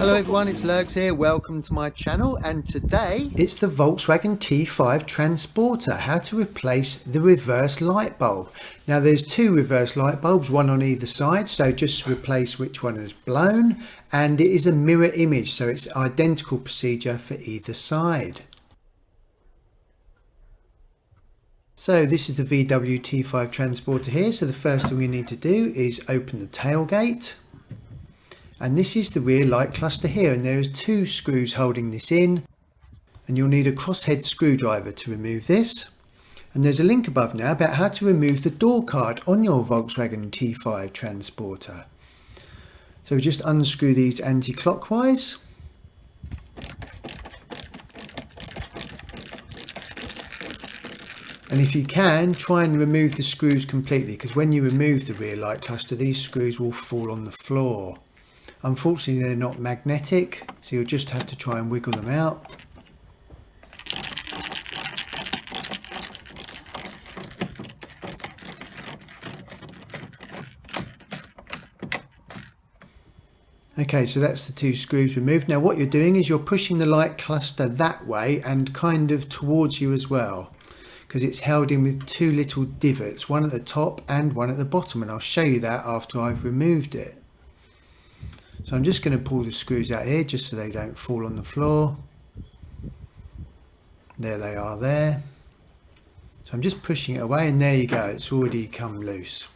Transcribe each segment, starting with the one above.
Hello everyone, it's Lurgs here, welcome to my channel, and today it's the Volkswagen T5 Transporter, how to replace the reverse light bulb. Now there's two reverse light bulbs, one on either side, so just replace which one has blown, and it is a mirror image, so it's identical procedure for either side. So this is the VW T5 Transporter here, so the first thing we need to do is open the tailgate. And this is the rear light cluster here, and there is two screws holding this in, and you'll need a crosshead screwdriver to remove this. And there's a link above now about how to remove the door card on your Volkswagen T5 Transporter. So just unscrew these anti-clockwise. And if you can, try and remove the screws completely, because when you remove the rear light cluster, these screws will fall on the floor. Unfortunately, they're not magnetic, so you'll just have to try and wiggle them out. Okay, so that's the two screws removed. Now what you're doing is you're pushing the light cluster that way and kind of towards you as well, because it's held in with two little divots, one at the top and one at the bottom, and I'll show you that after I've removed it. So I'm just going to pull the screws out here just so they don't fall on the floor. There they are there. So I'm just pushing it away, and there you go, it's already come loose.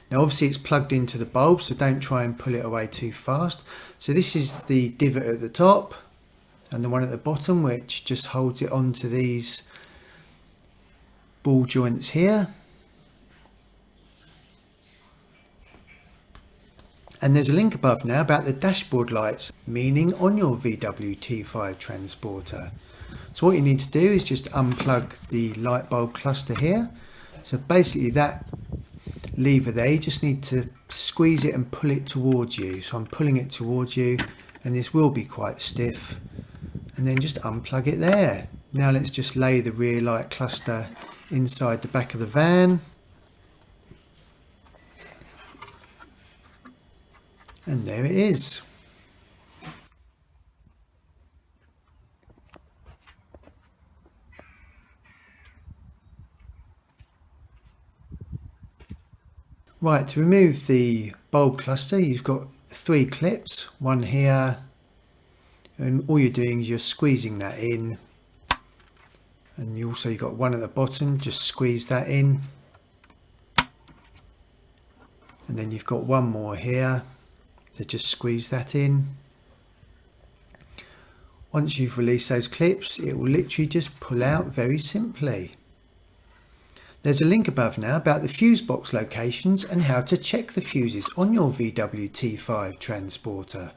Now obviously it's plugged into the bulb, so don't try and pull it away too fast. So this is the divot at the top and the one at the bottom, which just holds it onto these ball joints here. And there's a link above now about the dashboard lights, meaning on your VW T5 Transporter. So what you need to do is just unplug the light bulb cluster here. So basically that lever there, you just need to squeeze it and pull it towards you. So I'm pulling it towards you, and this will be quite stiff. And then just unplug it there. Now let's just lay the rear light cluster inside the back of the van. And there it is. Right, to remove the bulb cluster, you've got three clips, one here, and all you're doing is you're squeezing that in. And you also got one at the bottom, just squeeze that in. And then you've got one more here. So just squeeze that in. Once you've released those clips, it will literally just pull out very simply. There's a link above now about the fuse box locations and how to check the fuses on your VW T5 Transporter.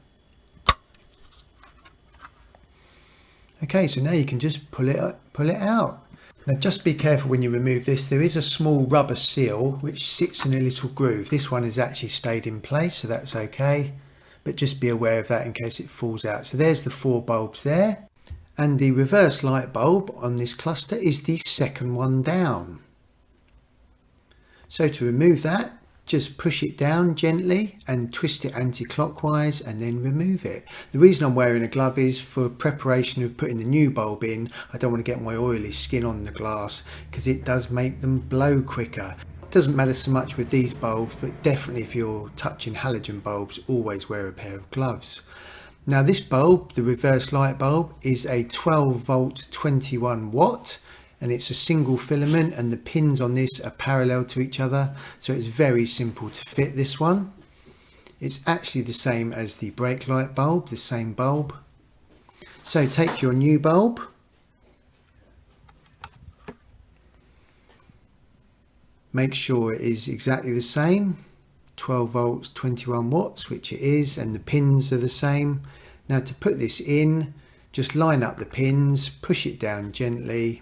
Okay, so now you can just pull it out. Now just be careful when you remove this. There is a small rubber seal which sits in a little groove. This one has actually stayed in place, so that's okay. But just be aware of that in case it falls out. So there's the four bulbs there. And the reverse light bulb on this cluster is the second one down. So to remove that, just push it down gently and twist it anti-clockwise and then remove it. The reason I'm wearing a glove is for preparation of putting the new bulb in. I don't want to get my oily skin on the glass because it does make them blow quicker. It doesn't matter so much with these bulbs, but definitely if you're touching halogen bulbs, always wear a pair of gloves. Now this bulb, the reverse light bulb, is a 12 volt 21 watt. And it's a single filament, and the pins on this are parallel to each other, so it's very simple to fit this one. It's actually the same as the brake light bulb, the same bulb. So take your new bulb, make sure it is exactly the same, 12 volts 21 watts, which it is, and the pins are the same. Now to put this in, just line up the pins, push it down gently,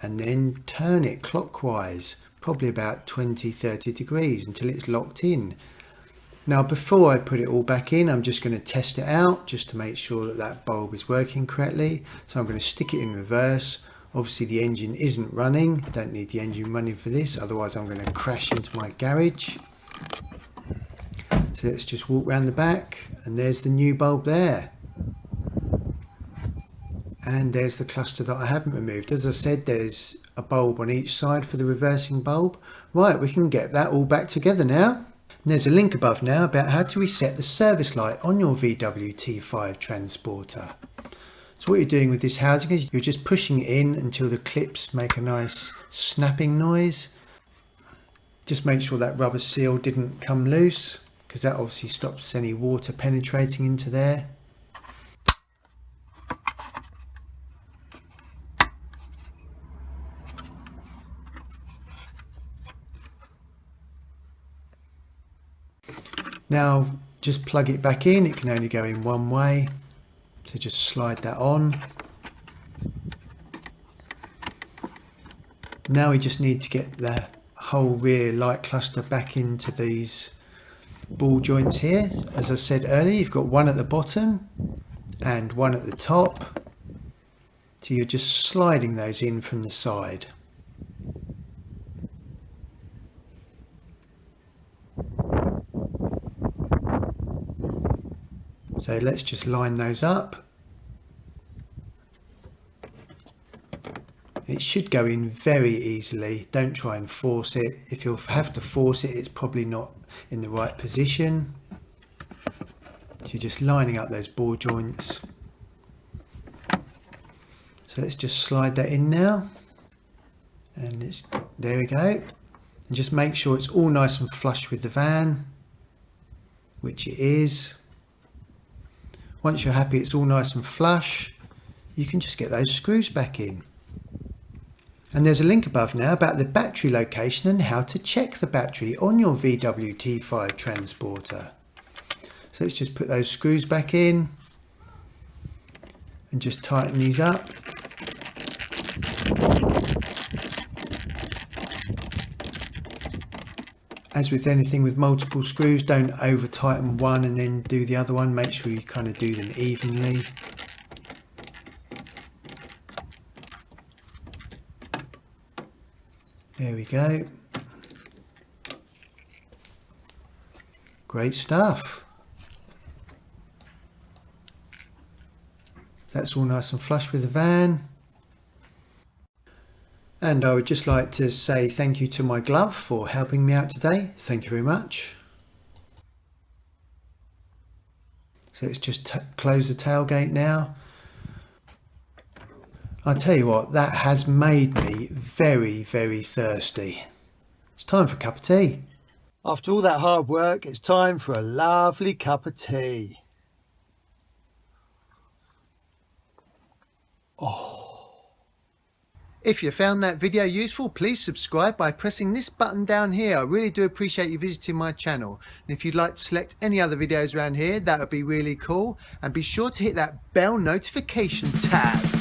and then turn it clockwise, probably about 20-30 degrees until it's locked in. Now before I put it all back in, I'm just going to test it out just to make sure that that bulb is working correctly. So I'm going to stick it in reverse. Obviously the engine isn't running, don't need the engine running for this, otherwise I'm going to crash into my garage. So let's just walk round the back, and there's the new bulb there. And there's the cluster that I haven't removed. As I said, there's a bulb on each side for the reversing bulb. Right, we can get that all back together now. And there's a link above now about how to reset the service light on your VW T5 transporter. So what you're doing with this housing is you're just pushing it in until the clips make a nice snapping noise. Just make sure that rubber seal didn't come loose, because that obviously stops any water penetrating into there. Now just plug it back in. It can only go in one way, so just slide that on. Now we just need to get the whole rear light cluster back into these ball joints here. As I said earlier, you've got one at the bottom and one at the top, so you're just sliding those in from the side. So let's just line those up. It should go in very easily. Don't try and force it. If you have to force it, it's probably not in the right position. So you're just lining up those ball joints. So let's just slide that in now. And there we go. And just make sure it's all nice and flush with the van, which it is. Once you're happy it's all nice and flush, you can just get those screws back in. And there's a link above now about the battery location and how to check the battery on your VW T5 transporter. So let's just put those screws back in and just tighten these up. As with anything with multiple screws, don't over tighten one and then do the other one. Make sure you kind of do them evenly. There we go. Great stuff. That's all nice and flush with the van. And I would just like to say thank you to my glove for helping me out today. Thank you very much. So let's just close the tailgate now. I'll tell you what, that has made me very, very thirsty. It's time for a cup of tea. After all that hard work, it's time for a lovely cup of tea. Oh. If you found that video useful, please subscribe by pressing this button down here. I really do appreciate you visiting my channel. And if you'd like to select any other videos around here, that would be really cool. And be sure to hit that bell notification tab.